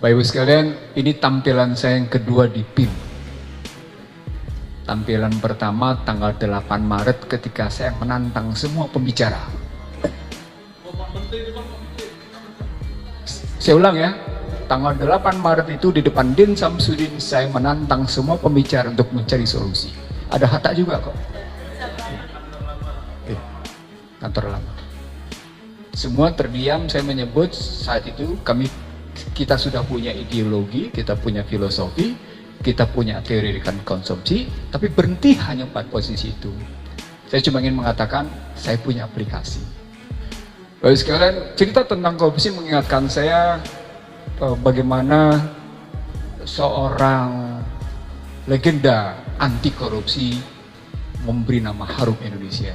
Bapak Ibu sekalian, ini tampilan saya yang kedua di PIM. Tampilan pertama tanggal 8 Maret ketika saya menantang semua pembicara. Saya ulang ya, tanggal 8 Maret itu di depan Din Samsudin saya menantang semua pembicara untuk mencari solusi. Ada Hatta juga kok. Kantor lama. Semua terdiam, saya menyebut saat itu kita sudah punya ideologi, kita punya filosofi, kita punya teori rekan konsumsi, tapi berhenti hanya 4 posisi itu. Saya cuma ingin mengatakan, saya punya aplikasi. Baik sekalian, cerita tentang korupsi mengingatkan saya bagaimana seorang legenda anti korupsi memberi nama harum Indonesia.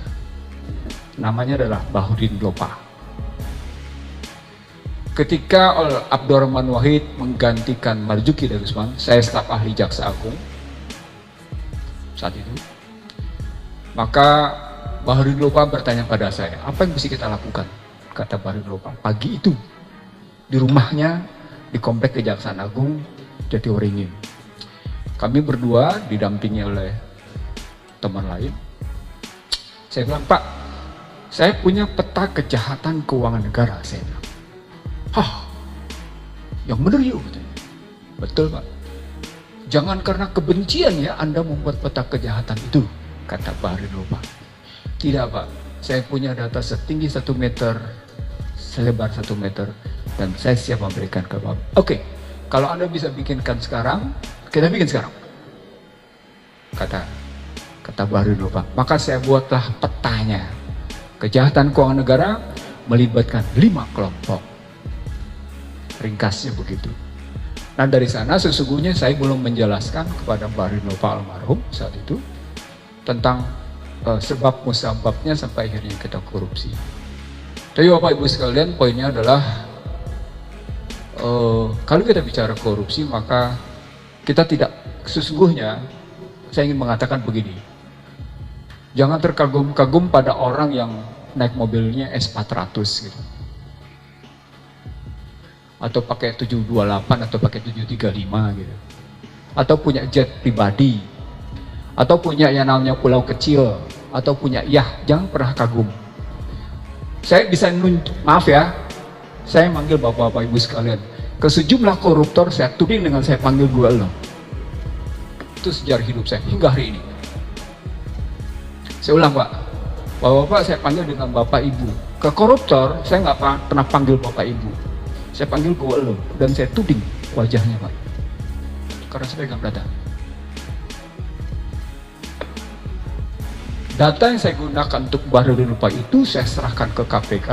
Namanya adalah Bahauddin Lopa. Ketika Abdurrahman Wahid menggantikan Marzuki Darusman, saya staf ahli Jaksa Agung saat itu. Maka Bahauddin Lopa bertanya pada saya, apa yang mesti kita lakukan? Kata Bahauddin Lopa, pagi itu di rumahnya di komplek Kejaksaan Agung Jatiwaringin. Kami berdua didampingi oleh teman lain. Saya bilang, Pak, saya punya peta kejahatan keuangan negara. Saya bilang, hah, yang benar yuk. Betul Pak. Jangan karena kebencian ya Anda membuat peta kejahatan itu, kata Bahauddin Lopa. Tidak Pak, saya punya data setinggi 1 meter, selebar 1 meter, dan saya siap memberikan ke Bapak. Oke, kalau Anda bisa bikinkan sekarang, kita bikin sekarang, kata Bahauddin Lopa. Maka saya buatlah petanya. Kejahatan keuangan negara melibatkan 5 kelompok. Ringkasnya begitu. Nah dari sana sesungguhnya saya belum menjelaskan kepada Bahauddin Lopa almarhum saat itu tentang sebab musababnya sampai akhirnya kita korupsi. Tapi Bapak Ibu sekalian, poinnya adalah kalau kita bicara korupsi maka kita tidak, sesungguhnya saya ingin mengatakan begini, jangan terkagum-kagum pada orang yang naik mobilnya S400 gitu, atau pakai 728 atau pakai 735 gitu, atau punya jet pribadi, atau punya yang namanya pulau kecil, atau punya jangan pernah kagum. Saya bisa maaf ya, saya manggil bapak-bapak ibu sekalian, ke sejumlah koruptor saya tuding dengan saya panggil gue lo. Itu sejarah hidup saya hingga hari ini. Saya ulang Pak, bapak-bapak saya panggil dengan bapak ibu. Ke koruptor saya nggak pernah panggil bapak ibu. Saya panggil gue lo, dan saya tuding wajahnya Pak, karena saya pegang data. Data yang saya gunakan untuk Bahauddin Lopa itu saya serahkan ke KPK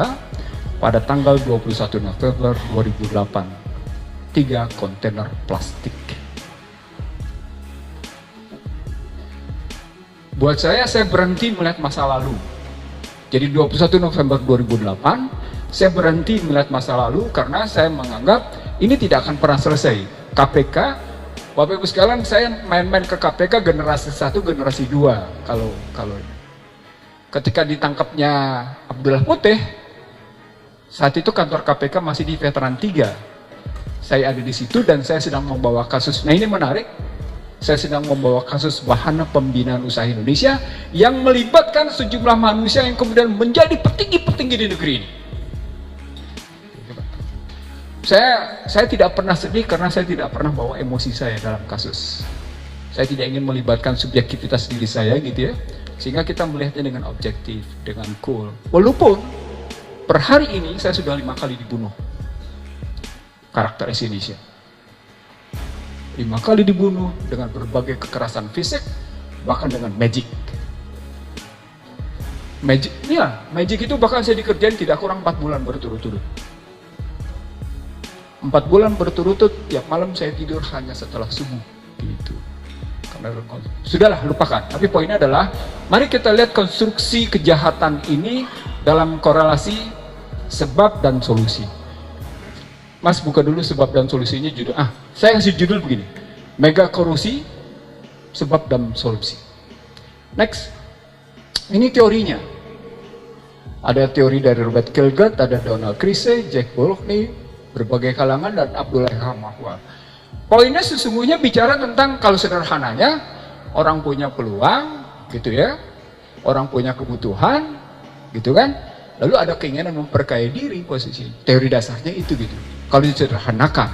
pada tanggal 21 November 2008. 3 kontainer plastik. Buat saya berhenti melihat masa lalu. Jadi 21 November 2008, saya berhenti melihat masa lalu karena saya menganggap ini tidak akan pernah selesai. KPK, Bapak Ibu sekalian, saya main-main ke KPK generasi 1, generasi 2. Kalau ketika ditangkapnya Abdullah Putih, saat itu kantor KPK masih di Veteran 3. Saya ada di situ dan saya sedang membawa kasus. Nah ini menarik. Saya sedang membawa kasus Wahana Pembinaan Usaha Indonesia yang melibatkan sejumlah manusia yang kemudian menjadi petinggi-petinggi di negeri ini. Saya tidak pernah sedih karena saya tidak pernah bawa emosi saya dalam kasus. Saya tidak ingin melibatkan subjektivitas diri saya gitu ya. Sehingga kita melihatnya dengan objektif, dengan cool. Walaupun per hari ini saya sudah 5 kali dibunuh. Karakter Indonesia. 5 kali dibunuh dengan berbagai kekerasan fisik, bahkan dengan magic. Magic itu bahkan saya dikerjain tidak kurang 4 bulan berturut-turut. 4 bulan berturut-turut, tiap malam saya tidur hanya setelah subuh gitu. Karena sudahlah, lupakan. Tapi poinnya adalah, mari kita lihat konstruksi kejahatan ini dalam korelasi sebab dan solusi. Mas buka dulu sebab dan solusinya judul. Saya kasih judul begini, mega korupsi, sebab dan solusi. Next, ini teorinya. Ada teori dari Robert Kilgard, ada Donald Kruse, Jack Bologna, berbagai kalangan dan Abdullah Mahwa. Poinnya sesungguhnya bicara tentang kalau sederhananya orang punya peluang gitu ya, orang punya kebutuhan gitu kan, lalu ada keinginan memperkaya diri, posisi teori dasarnya itu gitu kalau disederhanakan.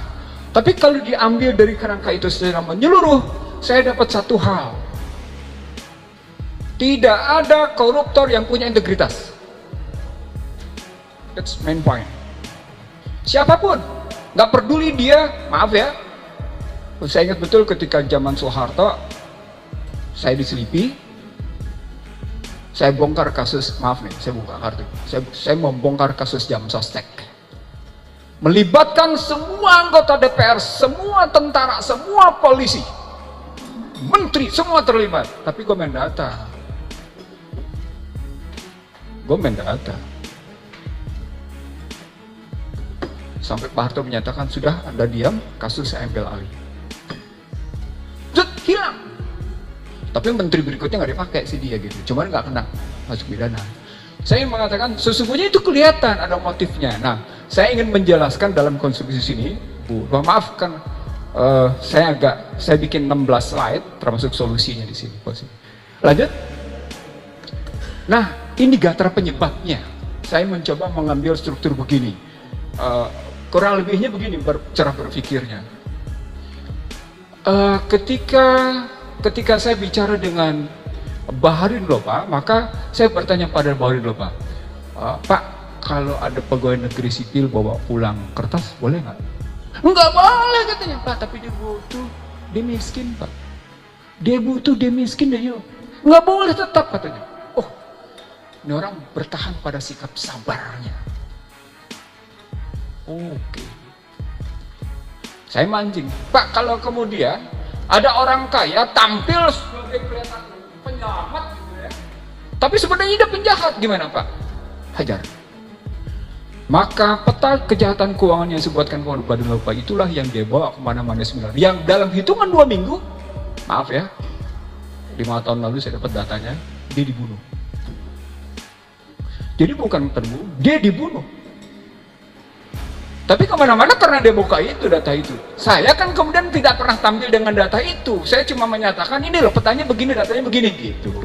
Tapi kalau diambil dari kerangka itu secara menyeluruh, saya dapat satu hal, tidak ada koruptor yang punya integritas. That's main point. Siapapun, nggak peduli dia, maaf ya, saya ingat betul ketika zaman Soeharto, saya diselipi, saya bongkar kasus, maaf nih, saya buka kartu, saya membongkar kasus jam sostek, melibatkan semua anggota DPR, semua tentara, semua polisi, menteri, semua terlibat, tapi gue main data, sampai Pak Harto menyatakan sudah Anda diam, kasus saya ambil alih, hilang. Tapi menteri berikutnya nggak dipakai sih dia gitu, cuman nggak kena masuk pidana. Saya ingin mengatakan sesungguhnya itu kelihatan ada motifnya. Nah, saya ingin menjelaskan dalam konstruksi sini, Bu, maafkan saya bikin 16 slide termasuk solusinya di sini. Lanjut. Nah, indikator penyebabnya. Saya mencoba mengambil struktur begini. Kurang lebihnya begini cara berpikirnya. Ketika saya bicara dengan Baharudin Lopa, maka saya bertanya pada Baharudin Lopa, Pak, kalau ada pegawai negeri sipil bawa pulang kertas, boleh nggak? Nggak boleh katanya, Pak, tapi dia butuh, dia miskin, Pak. Dia butuh, dia miskin, dia yuk. Nggak boleh tetap katanya. Oh, ini orang bertahan pada sikap sabarnya. Oke. Saya mancing, Pak, kalau kemudian ada orang kaya tampil sebagai kelihatan penjahat gitu ya, tapi sebenarnya dia penjahat, gimana Pak? Hajar. Maka peta kejahatan keuangan yang disebutkan oleh Baharudin Lopa itulah yang dia bawa kemana-mana sebenarnya. Yang dalam hitungan 2 minggu, maaf ya, 5 tahun lalu saya dapat datanya, dia dibunuh. Jadi bukan terbunuh, dia dibunuh. Tapi kemana-mana karena dia buka itu, data itu. Saya kan kemudian tidak pernah tampil dengan data itu. Saya cuma menyatakan ini loh petanya begini, datanya begini gitu.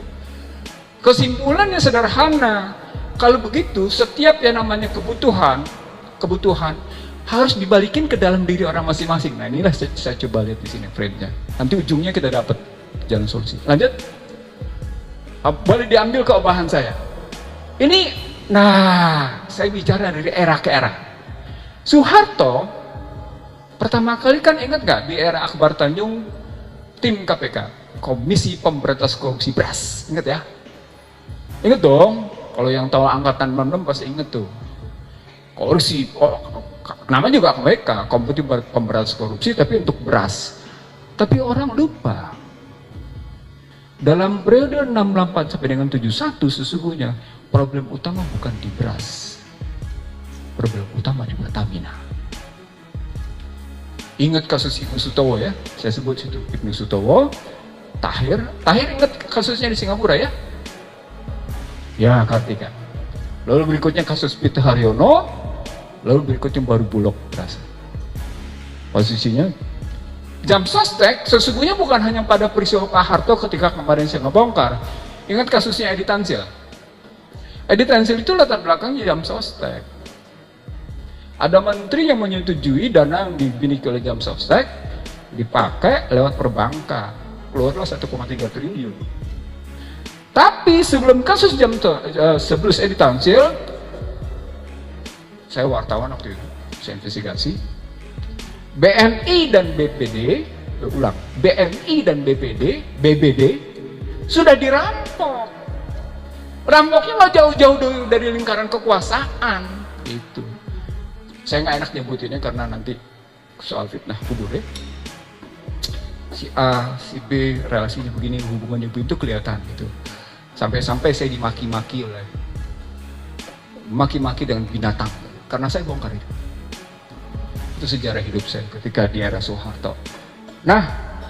Kesimpulannya sederhana. Kalau begitu, setiap yang namanya kebutuhan harus dibalikin ke dalam diri orang masing-masing. Nah inilah saya coba lihat di sini frame-nya. Nanti ujungnya kita dapat jalan solusi. Lanjut. Boleh diambil keobahan saya. Ini, nah saya bicara dari era ke era. Soeharto pertama kali kan ingat nggak di era Akbar Tanjung, tim KPK, Komisi Pemberantasan Korupsi BRAS, ingat ya? Ingat dong, kalau yang tahu angkatan 66 pasti ingat tuh. Korupsi, namanya juga KPK, Komisi Pemberantasan Korupsi, tapi untuk BRAS. Tapi orang lupa, dalam periode 68 sampai dengan 71 sesungguhnya problem utama bukan di BRAS. Problem utama di Pertamina. Ingat kasus Ibnu Sutowo ya, saya sebut situ Ibnu Sutowo, Tahir ingat kasusnya di Singapura ya? Ya, Kartika. Lalu berikutnya kasus Peter Haryono, lalu berikutnya baru Bulog berasa. Posisinya jam sostek sesungguhnya bukan hanya pada peristiwa Pak Harto ketika kemarin saya ngebongkar. Ingat kasusnya Edi Tansil. Edi Tansil itu latar belakangnya jam sostek. Ada menteri yang menyetujui dana yang dimiliki oleh jam sostek dipakai lewat perbankan, keluarlah 1,3 triliun. Tapi sebelum kasus sebelum Edi Tansil, saya wartawan waktu itu, saya investigasi, BNI dan BPD, BNI dan BBD sudah dirampok. Rampoknya nggak jauh-jauh dari lingkaran kekuasaan itu. Saya nggak enak nyebutinnya karena nanti soal fitnah kubur ya. Si A, si B, relasinya begini, hubungannya begitu kelihatan gitu. Sampai-sampai saya dimaki-maki dengan binatang karena saya bongkar itu. Itu sejarah hidup saya ketika di era Soeharto. Nah,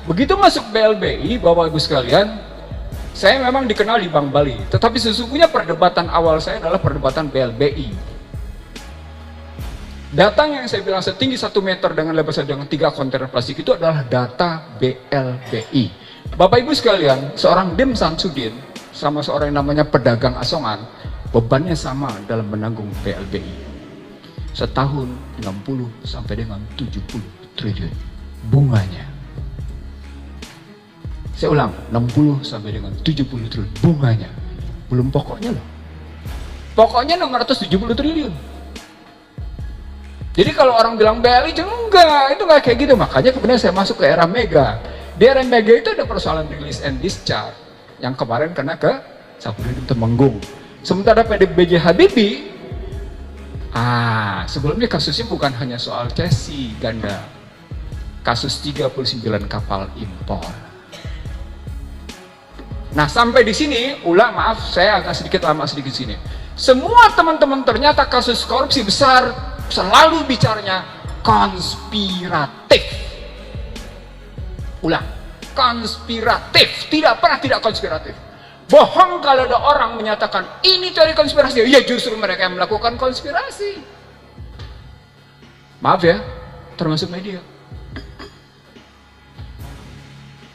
begitu masuk BLBI, Bapak Ibu sekalian, saya memang dikenal di Bank Bali. Tetapi sesungguhnya perdebatan awal saya adalah perdebatan BLBI. Data yang saya bilang setinggi 1 meter dengan lebar dengan 3 kontainer plastik itu adalah data BLPI. Bapak Ibu sekalian, seorang Dim Samsudin sama seorang yang namanya pedagang asongan, bebannya sama dalam menanggung BLPI. Setahun 60 sampai dengan 70 triliun bunganya. Saya ulang, 60 sampai dengan 70 triliun bunganya. Belum pokoknya loh. Pokoknya 670 triliun. Jadi kalau orang bilang BLI itu enggak kayak gitu. Makanya kemudian saya masuk ke era Mega. Di era Mega itu ada persoalan release and discharge yang kemarin kena ke Sapudin Temenggung. Sementara PDBJ Habibie, sebelumnya kasusnya bukan hanya soal chassis ganda, kasus 39 kapal impor. Nah sampai di sini, maaf saya agak sedikit lama sedikit sini. Semua teman-teman ternyata kasus korupsi besar selalu bicaranya konspiratif. Konspiratif, tidak pernah tidak konspiratif. Bohong kalau ada orang menyatakan ini teori konspirasi, ya justru mereka yang melakukan konspirasi. Maaf ya, termasuk media.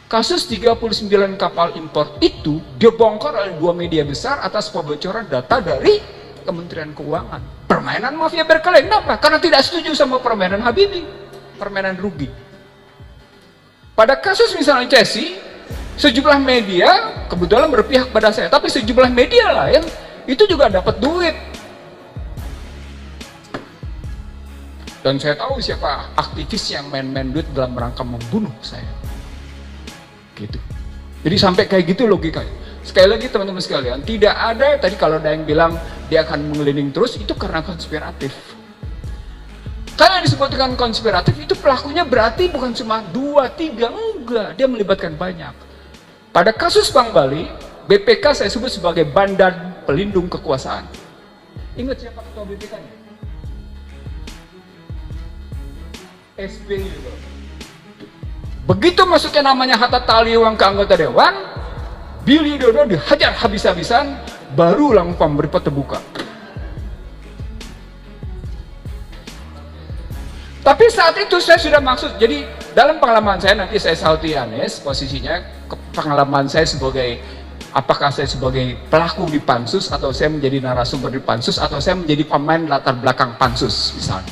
Kasus 39 kapal impor itu dibongkar oleh 2 media besar atas pembocoran data dari Kementerian Keuangan. Permainan mafia berkelahi. Kenapa? Karena tidak setuju sama permainan Habibie, permainan rugi. Pada kasus misalnya chassis, sejumlah media kebetulan berpihak pada saya, tapi sejumlah media lain itu juga dapat duit. Dan saya tahu siapa aktivis yang main-main duit dalam rangka membunuh saya. Gitu. Jadi sampai kayak gitu logikanya. Sekali lagi teman-teman sekalian, tidak ada tadi kalau ada yang bilang dia akan mengeliling terus, itu karena konspiratif. Karena disebut dengan konspiratif itu pelakunya berarti bukan cuma 2, 3, enggak, dia melibatkan banyak. Pada kasus Bank Bali, BPK saya sebut sebagai Badan Pelindung Kekuasaan. Ingat siapa ketua BPK-nya? SBY. Begitu masuknya namanya Hatta Taliwang ke anggota dewan, Billy Dodo dihajar habis-habisan, baru Langpam Beripat terbuka. Tapi saat itu saya sudah maksud, jadi dalam pengalaman saya, nanti saya sauti Anes posisinya, pengalaman saya sebagai, apakah saya sebagai pelaku di Pansus, atau saya menjadi narasumber di Pansus, atau saya menjadi pemain latar belakang Pansus misalnya.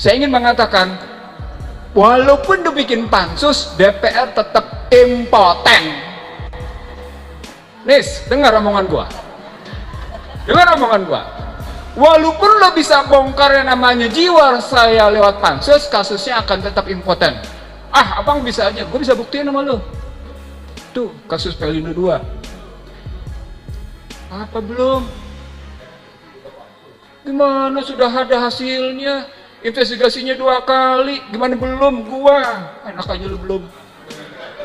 Saya ingin mengatakan, walaupun dibikin Pansus, DPR tetap impoten. Nis, dengar omongan gua. Dengar omongan gua. Walaupun lo bisa bongkar yang namanya jiwa saya lewat Pansus, kasusnya akan tetap impoten. Abang bisa aja, gue bisa buktiin sama lo. Tuh, kasus Pelindo 2. Apa belum? Gimana sudah ada hasilnya? Investigasinya 2 kali, gimana belum? Gua, enak aja lo belum.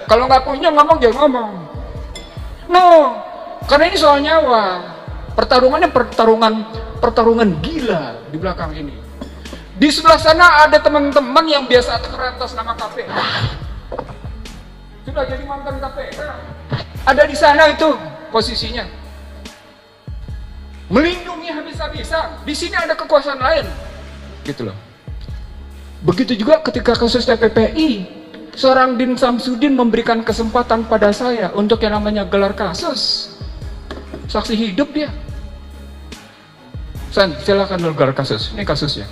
Kalau nggak punya ngomong jangan ngomong. No, karena ini soal nyawa. Pertarungannya pertarungan gila di belakang ini. Di sebelah sana ada teman-teman yang biasa teratas nama KPK. Sudah jadi mantan KPK. Ada di sana itu posisinya. Melindungi habis-habisan. Di sini ada kekuasaan lain. Gitu loh. Begitu juga ketika kasus TPPI. Seorang Din Samsudin memberikan kesempatan pada saya untuk yang namanya gelar kasus. Saksi hidup dia. San, silakan gelar kasus. Ini kasusnya.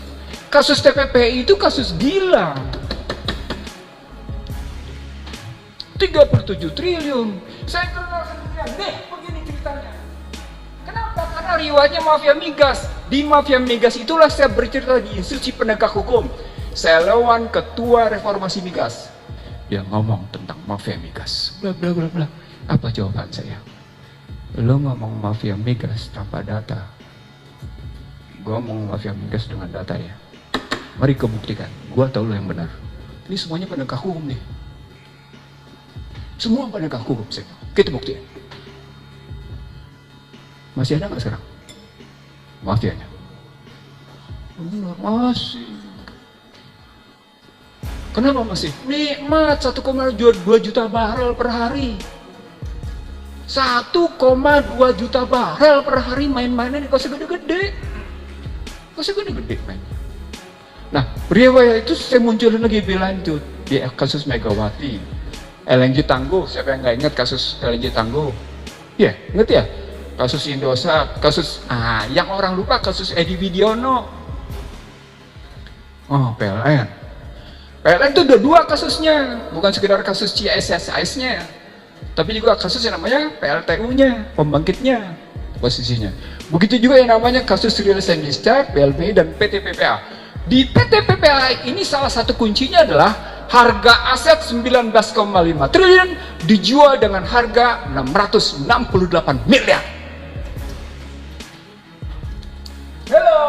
Kasus TPPI itu kasus gila. 37 triliun. Saya kenalkan deh, begini ceritanya. Kenapa? Karena riwayatnya mafia migas. Di mafia migas itulah saya bercerita di institusi penegak hukum. Saya lawan ketua reformasi migas. Dia ngomong tentang mafia migas, bla bla bla bla. Apa jawaban saya? Lo ngomong mafia migas tanpa data. Gue ngomong mafia migas dengan data ya. Mari kebuktikan. Gue tahu lo yang benar. Ini semuanya penegak hukum nih. Semua penegak hukum sih. Kita buktiin. Masih ada nggak sekarang mafianya? Benar, masih. Kenapa masih? Nikmat 1,2 juta barel per hari. 1,2 juta barel per hari main-mainnya, gak usah gede-gede. Gak usah gede-gede mainnya. Nah, riwayat itu saya muncul lagi lebih lanjut di kasus Megawati, LNG Tangguh. Siapa yang nggak ingat kasus LNG Tangguh? Iya, ingat ya? Kasus Indosat, kasus yang orang lupa kasus Edi Widiono. Oh, PLN. PLN itu udah dua kasusnya, bukan sekedar kasus CSSIS-nya, tapi juga kasus yang namanya PLTU-nya, pembangkitnya posisinya. Begitu juga yang namanya kasus Real Estate Discharge, PLBI dan PT PPA. Di PT PPA ini salah satu kuncinya adalah harga aset 19,5 triliun dijual dengan harga 668 miliar. Halo.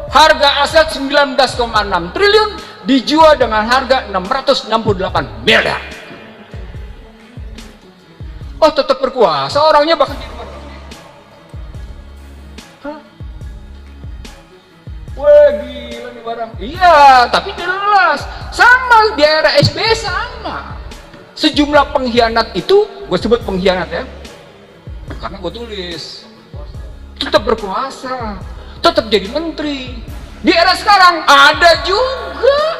Harga aset 19,6 triliun dijual dengan harga 668 miliar. Oh, tetap berkuasa orangnya bahkan di luar negeri. Hah? Wah, gila nih barang. Iya, tapi jelas sama di era SBY sama. Sejumlah pengkhianat itu, gue sebut pengkhianat ya, karena gue tulis tetap berkuasa, tetap jadi menteri. Di era sekarang ada juga.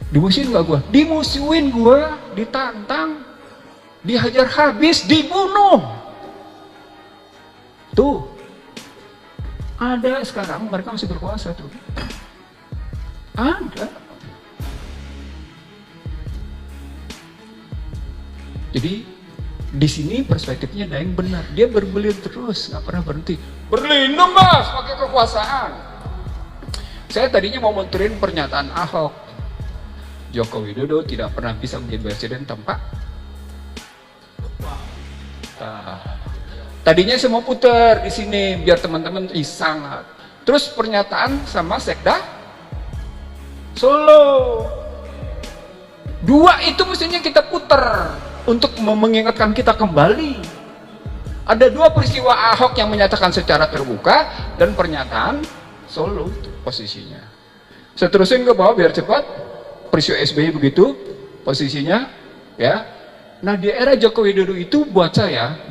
Dimusuhin gak gue? Dimusuhin gue, ditantang, dihajar habis, dibunuh. Tuh, ada sekarang mereka masih berkuasa tuh. Ada. Jadi di sini perspektifnya ada yang benar. Dia berbelit terus, nggak pernah berhenti. Berlindung mas, pakai kekuasaan. Saya tadinya mau munturin pernyataan Ahok. Joko Widodo tidak pernah bisa menjadi presiden tanpa. Tadinya saya mau putar di sini biar teman-teman sangat. Terus pernyataan sama Sekda Solo. Dua itu mestinya kita putar untuk mengingatkan kita kembali. Ada dua peristiwa Ahok yang menyatakan secara terbuka dan pernyataan Solo itu posisinya. Saya terusin ke bawah biar cepat. Peristiwa SBY begitu posisinya, ya. Nah di era Joko Widodo itu buat saya,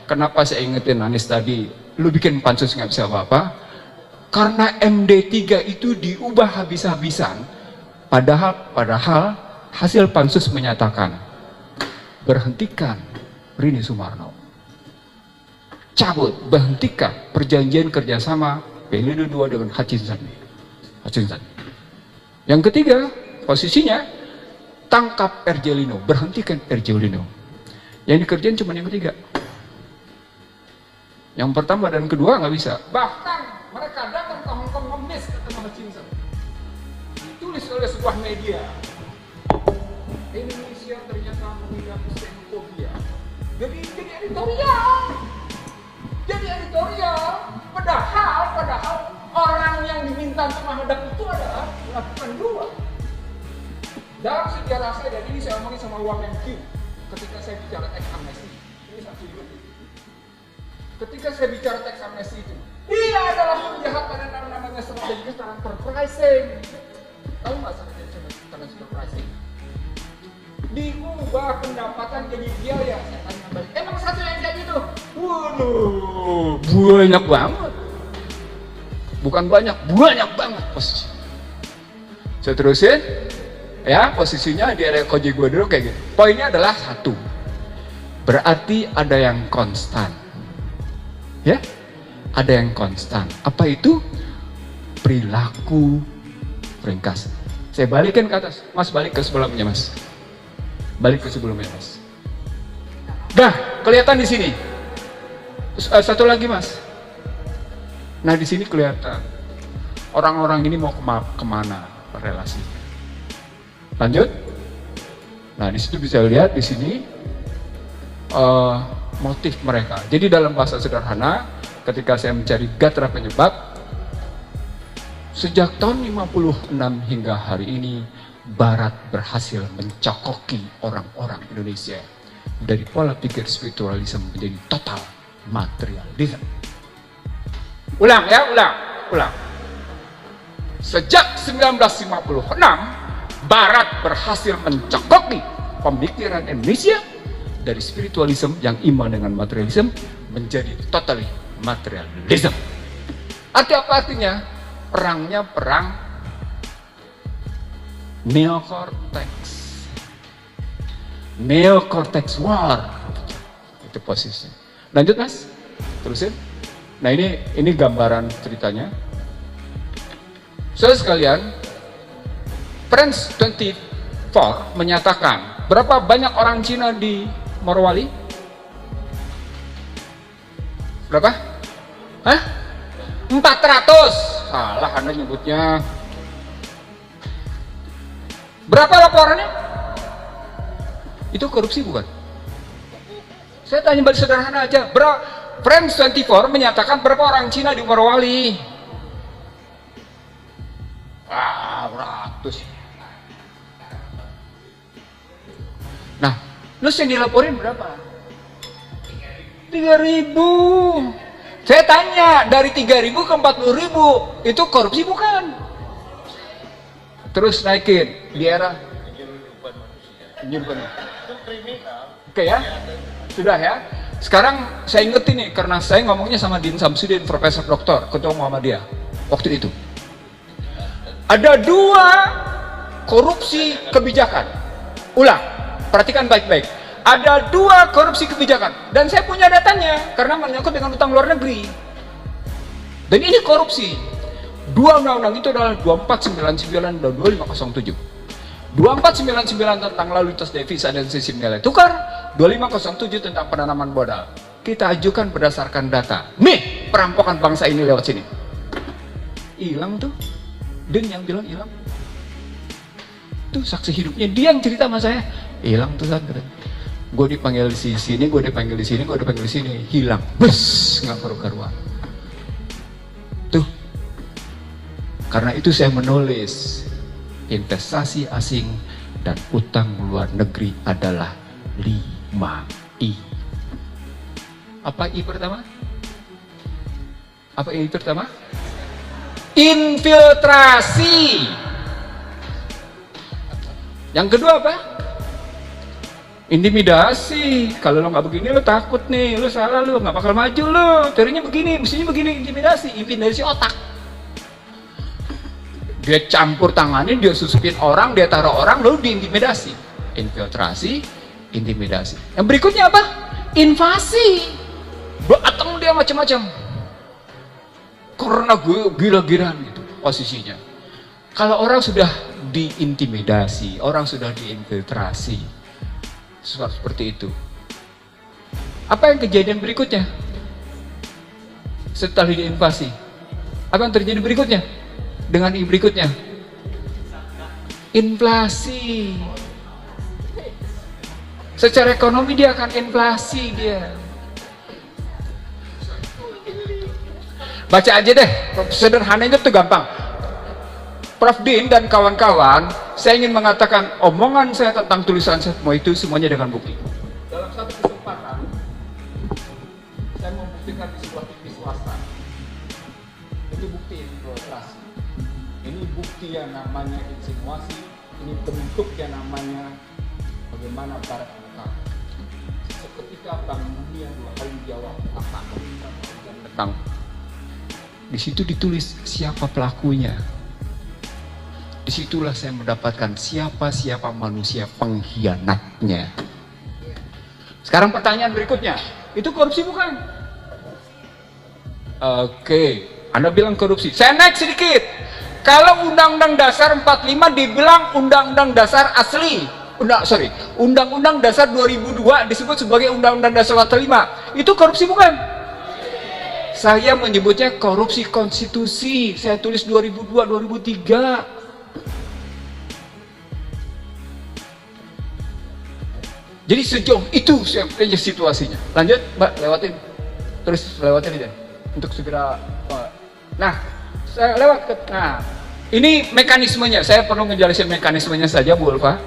kenapa saya ingetin Anies tadi, lu bikin pansus nggak bisa apa-apa? Karena MD3 itu diubah habis-habisan, padahal hasil pansus menyatakan berhentikan Rini Sumarno, cabut, berhentikan perjanjian kerjasama Pelindo 2 dengan Hutchinson. Yang ketiga, posisinya tangkap Erjelino, berhentikan Erjelino. Yang dikerjain cuma yang ketiga. Yang pertama dan kedua nggak bisa. Bahkan mereka datang ke Hongkong ngemis ketemu Hutchinson. Ditulis oleh sebuah media. Indonesia ternyata memiliki xenofobia. Jadi editorial. Padahal orang yang diminta untuk menghadap itu adalah melakukan dua. Dalam sejarah saya, dan ini saya omongin sama Wang Menqiu ketika saya bicara teks amnesti. Ini satu juga. Ketika saya bicara teks amnesti itu, dia adalah penjahat pada namanya strategi transfer pricing. Tahu nggak strategi transfer pricing? Diubah pendapatan jadi biaya. Saya tanya balik, emang satu yang kayak gitu? Waduh, banyak banget. Bukan banyak banget posisi. Saya terusin, ya posisinya di area Koji Guadro kayak gitu. Poinnya adalah satu, berarti ada yang konstan, ya, ada yang konstan. Apa itu? Perilaku ringkas. Saya balikin ke atas, mas balik ke sebelumnya mas, balik ke sebelumnya mas. Dah kelihatan di sini. Satu lagi mas. Nah di sini kelihatan orang-orang ini mau kemana relasinya. Lanjut. Nah di situ bisa lihat di sini motif mereka. Jadi dalam bahasa sederhana, ketika saya mencari gatra penyebab, sejak tahun 56 hingga hari ini, Barat berhasil mencokoki orang-orang Indonesia dari pola pikir spiritualisme menjadi total materialisme. Ulang. Sejak 1956, Barat berhasil mencokoki pemikiran Indonesia dari spiritualisme yang iman dengan materialisme menjadi totally materialism. Apa artinya? perangnya perang neocortex war, itu posisinya. Lanjut Mas, terusin. Nah ini gambaran ceritanya. Saudara sekalian, France 24 menyatakan berapa banyak orang Cina di Morowali? Berapa? Hah? 400. Salah Anda nyebutnya. Berapa laporannya? Itu korupsi bukan? Saya tanya balik sederhana aja. France 24 menyatakan berapa orang Cina di Morowali? Ratus. Nah, lu yang dilaporin berapa? 3.000. Saya tanya, dari 3.000 ke 40.000 itu korupsi bukan? Terus naikin di era penyelundupan. Oke ya, sudah ya. Sekarang saya ingetin nih, karena saya ngomongnya sama Din Samsudin, Profesor Doktor, Ketua Muhammadiyah waktu itu. Ada 2 korupsi kebijakan. Ulang, perhatikan baik-baik. Ada 2 korupsi kebijakan, dan saya punya datanya karena menyangkut dengan utang luar negeri. Dan ini korupsi. 2 undang-undang itu adalah 2499 dan 2507. 2499 tentang lalu lintas devisa dan sistem nilai tukar, 2507 tentang penanaman modal. Kita ajukan berdasarkan data. Nih, perampokan bangsa ini lewat sini. Hilang tuh. Din yang bilang hilang. Tuh saksi hidupnya, dia yang cerita sama saya. Hilang tuh kan. Gue dipanggil di sini, gue dipanggil di sini, gue dipanggil di sini, hilang. Bus, nggak karu-karuan. Tuh. Karena itu saya menulis investasi asing dan utang luar negeri adalah 5I. Apa I pertama? Apa I pertama? Infiltrasi. Yang kedua apa? Intimidasi. Kalau lo nggak begini lo takut nih, lo salah, lo nggak bakal maju lo. Teorinya begini, mestinya begini. Intimidasi otak. Dia campur tangannya, dia susupin orang, dia taruh orang, lalu diintimidasi. Infiltrasi, intimidasi. Yang berikutnya apa? Invasi. Datang dia macam-macam. Karena gila-gilaan gitu posisinya. Kalau orang sudah diintimidasi, orang sudah diinfiltrasi, seperti itu. Apa yang kejadian berikutnya? Setelah diinvasi, apa yang terjadi berikutnya? Dengan berikutnya, inflasi. Secara ekonomi dia akan inflasi dia. Baca aja deh, sederhananya itu gampang. Prof. Din dan kawan-kawan, saya ingin mengatakan omongan saya tentang tulisan saya semua itu semuanya dengan bukti. Dalam satu kesempatan, saya membuktikan di sebuah TV swasta. Ini bukti infiltrasi. Ini bukti yang namanya insinuasi. Ini bentuk yang namanya bagaimana barat menekar. Seketika Bank Dunia 2 kali jawab apa tentang. Di situ ditulis siapa pelakunya. Disitulah saya mendapatkan siapa manusia pengkhianatnya. Sekarang pertanyaan berikutnya, itu korupsi bukan? Oke, Anda bilang korupsi. Saya naik sedikit. Kalau Undang-Undang Dasar 45 dibilang Undang-Undang Dasar asli, Undang-Undang Dasar 2002 disebut sebagai Undang-Undang Dasar 45, itu korupsi bukan? Saya menyebutnya korupsi konstitusi. Saya tulis 2002-2003. Jadi sejauh itu sebenarnya situasinya. Lanjut, Mbak, lewatin. Terus lewatin aja untuk segera. Nah, saya lewat ke. Nah, ini mekanismenya. Saya perlu menjelaskan mekanismenya saja, Bu Ulfa.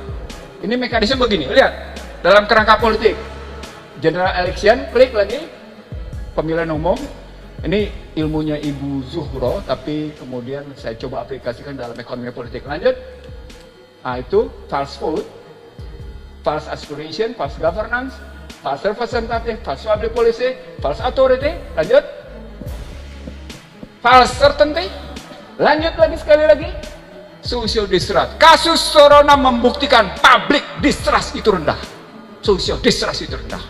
Ini mekanisme begini. Lihat, dalam kerangka politik, general election, klik lagi, pemilihan umum. Ini ilmunya Ibu Zuhro, tapi kemudian saya coba aplikasikan dalam ekonomi politik. Lanjut. Nah, itu false vote, false aspiration, false governance, false representative, false public policy, false authority. Lanjut. False certainty. Lanjut lagi sekali lagi. Social distrust. Kasus Corona membuktikan public distrust itu rendah. Social distrust itu rendah.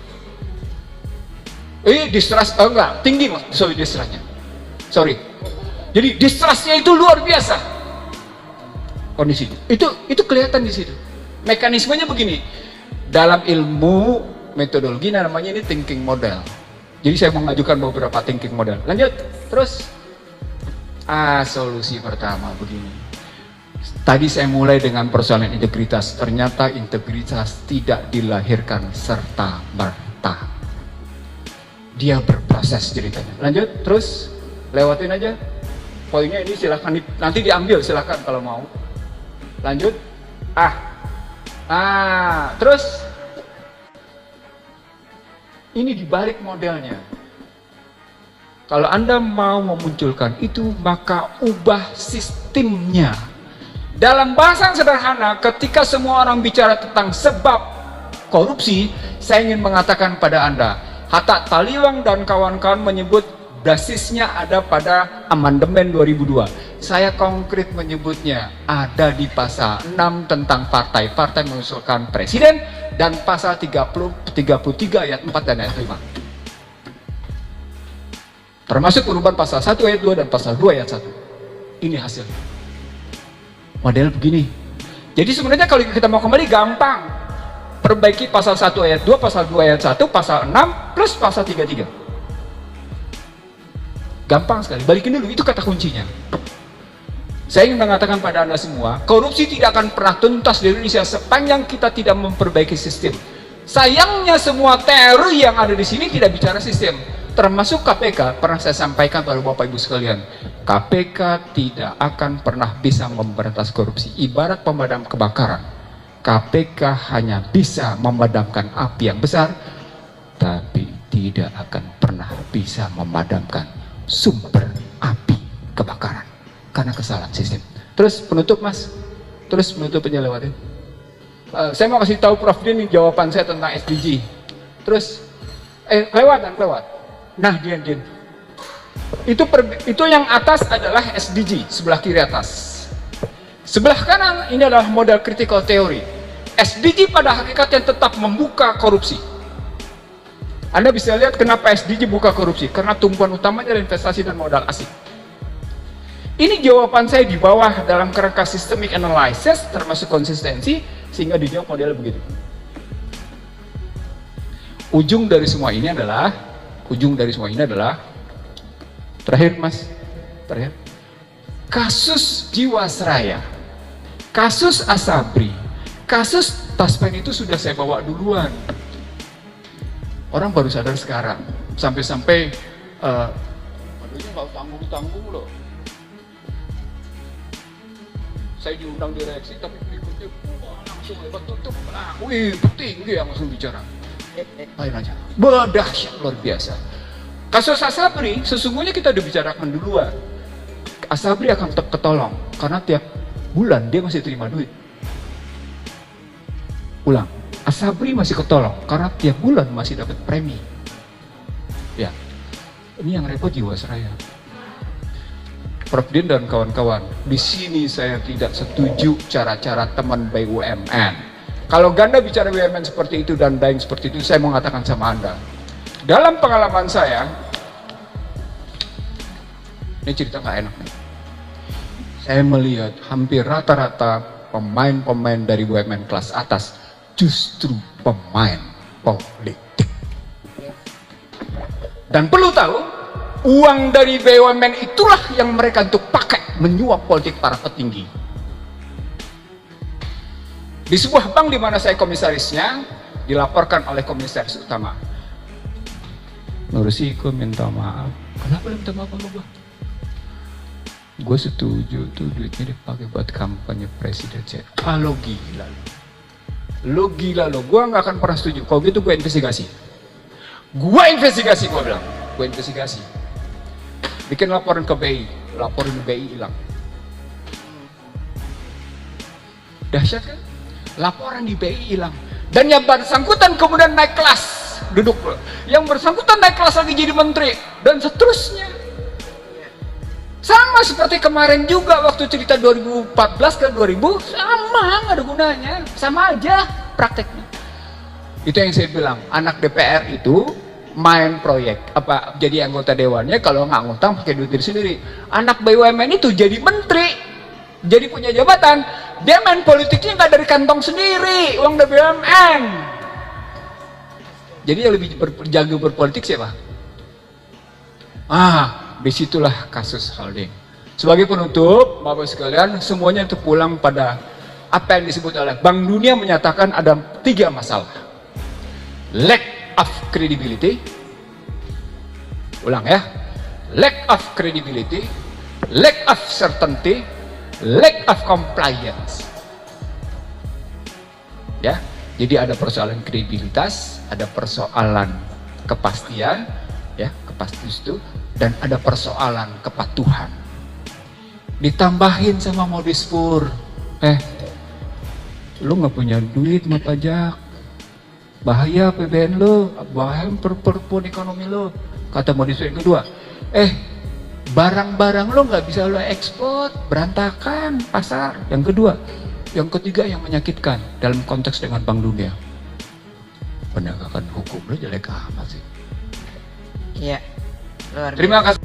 Distrust enggak, tinggi mas, social distrustnya. Sorry. Jadi distrustnya itu luar biasa. Kondisinya. Itu kelihatan di situ. Mekanismenya begini. Dalam ilmu metodologi namanya ini thinking model. Jadi saya mengajukan beberapa thinking model. Lanjut, terus. Solusi pertama begini. Tadi saya mulai dengan persoalan integritas. Ternyata integritas tidak dilahirkan serta merta. Dia berproses ceritanya. Lanjut, terus lewatin aja. Poinnya ini silahkan nanti diambil, silahkan kalau mau. Lanjut. Terus ini dibalik modelnya. Kalau Anda mau memunculkan itu, maka ubah sistemnya. Dalam bahasa yang sederhana, ketika semua orang bicara tentang sebab korupsi, saya ingin mengatakan pada Anda, Hatta Taliwang dan kawan-kawan menyebut basisnya ada pada amandemen 2002. Saya konkret menyebutnya ada di pasal 6 tentang partai mengusulkan presiden, dan pasal 33 ayat 4 dan ayat 5. Termasuk perubahan pasal 1 ayat 2 dan pasal 2 ayat 1. Ini hasilnya. Model begini. Jadi sebenarnya kalau kita mau kembali gampang. Perbaiki pasal 1 ayat 2, pasal 2 ayat 1, pasal 6 plus pasal 33. Gampang sekali. Balikin dulu, itu kata kuncinya. Saya ingin mengatakan pada Anda semua, korupsi tidak akan pernah tuntas di Indonesia sepanjang kita tidak memperbaiki sistem. Sayangnya semua teori yang ada di sini tidak bicara sistem. Termasuk KPK, pernah saya sampaikan pada Bapak Ibu sekalian, KPK tidak akan pernah bisa memberantas korupsi. Ibarat pemadam kebakaran, KPK hanya bisa memadamkan api yang besar, tapi tidak akan pernah bisa memadamkan sumber api kebakaran karena kesalahan sistem. Terus penutup mas, terus penutup penjelasan. Saya mau kasih tahu Prof Din jawaban saya tentang SDG. Terus lewat. Nah, Din. Itu yang atas adalah SDG, sebelah kiri atas. Sebelah kanan ini adalah model critical theory. SDG pada hakikatnya tetap membuka korupsi. Anda bisa lihat kenapa SDG buka korupsi, karena tumpuan utamanya adalah investasi dan modal asing. Ini jawaban saya di bawah dalam kerangka systemic analysis termasuk konsistensi, sehingga dijawab model begitu. Ujung dari semua ini adalah terakhir mas, kasus Jiwasraya, kasus Asabri, kasus Taspen itu sudah saya bawa duluan. Orang baru sadar sekarang, sampai-sampai aduhnya nggak tanggung loh. Saya diundang direksi, tapi berikutnya langsung lewat tutup. Penting dia langsung bicara. Lain aja. Berdahsyat luar biasa. Kasus Asabri sesungguhnya kita udah bicarakan duluan. Asabri akan ketolong karena tiap bulan dia masih terima duit. Ulang, Asabri masih ketolong karena tiap bulan masih dapat premi. Ya, ini yang repot Jiwasraya. Prof Din dan kawan-kawan, di sini saya tidak setuju cara-cara teman BUMN. Kalau Ganda bicara BUMN seperti itu dan lain seperti itu, saya mau mengatakan sama Anda. Dalam pengalaman saya, ini cerita nggak enak nih. Saya melihat hampir rata-rata pemain-pemain dari BUMN kelas atas justru pemain politik. Dan perlu tahu, uang dari BUMN itulah yang mereka untuk pakai menyuap politik para petinggi. Di sebuah bank di mana saya komisarisnya, dilaporkan oleh komisaris utama. Nursiku minta maaf. Kenapa minta maaf sama gue? Gue setuju tuh duitnya dipakai buat kampanye presiden. Lo gila lo. Gue nggak akan pernah setuju. Kalau gitu gue investigasi. Gue bilang. Gue investigasi. Bikin laporan ke BI. Laporin BI hilang. Dahsyat kan? Laporan di BI hilang. Dan yang bersangkutan kemudian naik kelas, duduk. Yang bersangkutan naik kelas lagi jadi menteri dan seterusnya. Sama seperti kemarin juga waktu cerita 2014 ke 2000, sama, nggak ada gunanya, sama aja prakteknya. Itu yang saya bilang, anak DPR itu main proyek, apa jadi anggota dewannya, kalau nggak ngutang pakai duit diri sendiri. Anak BUMN itu jadi menteri, jadi punya jabatan, dia main politiknya nggak dari kantong sendiri, uang dari BUMN. Jadi yang lebih jago berpolitik siapa? Disitulah kasus holding. Sebagai penutup, Bapak sekalian, semuanya itu pulang pada apa yang disebut oleh Bank Dunia menyatakan ada 3 masalah. Lack of credibility. Ulang ya. Lack of credibility, lack of certainty, lack of compliance. Ya. Jadi ada persoalan kredibilitas, ada persoalan kepastian, ya, kepastian itu, dan ada persoalan kepatuhan. Ditambahin sama modus pur, lu nggak punya duit mah pajak, bahaya PBN lu, bahaya perpun ekonomi lu. Kata modus yang kedua, barang-barang lu nggak bisa lu ekspor, berantakan pasar. Yang kedua, yang ketiga yang menyakitkan dalam konteks dengan Bank Dunia, penegakan hukum lu jelek amat sih. Iya, luar biasa. Terima kasih.